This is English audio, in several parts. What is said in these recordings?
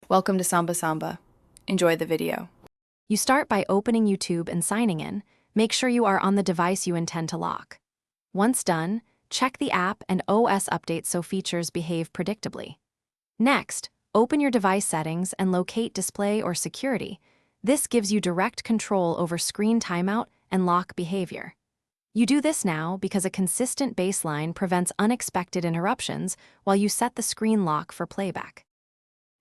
Welcome to Samba Samba. Enjoy the video. You start by opening YouTube and signing in. Make sure you are on the device you intend to lock. Once done, check the app and OS updates so features behave predictably. Next, open your device settings and locate display or security. This gives you direct control over screen timeout and lock behavior. You do this now because a consistent baseline prevents unexpected interruptions while you set the screen lock for playback.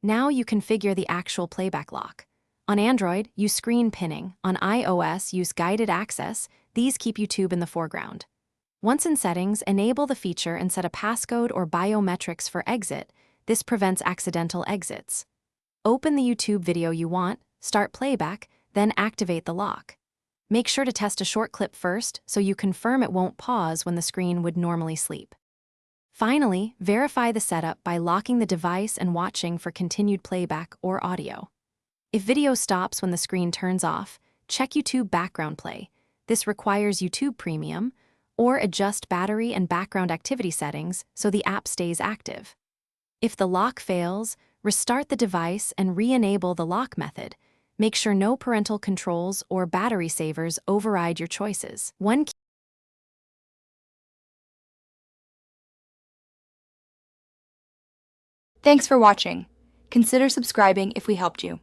Now you configure the actual playback lock. On Android, use screen pinning. On iOS, use guided access. These keep YouTube in the foreground. Once in settings, enable the feature and set a passcode or biometrics for exit. This prevents accidental exits. Open the YouTube video you want, start playback, then activate the lock. Make sure to test a short clip first so you confirm it won't pause when the screen would normally sleep. Finally, verify the setup by locking the device and watching for continued playback or audio. If video stops when the screen turns off, check YouTube background play. This requires YouTube Premium, or adjust battery and background activity settings so the app stays active. If the lock fails, restart the device and re-enable the lock method. Make sure no parental controls or battery savers override your choices. Thanks for watching. Consider subscribing if we helped you.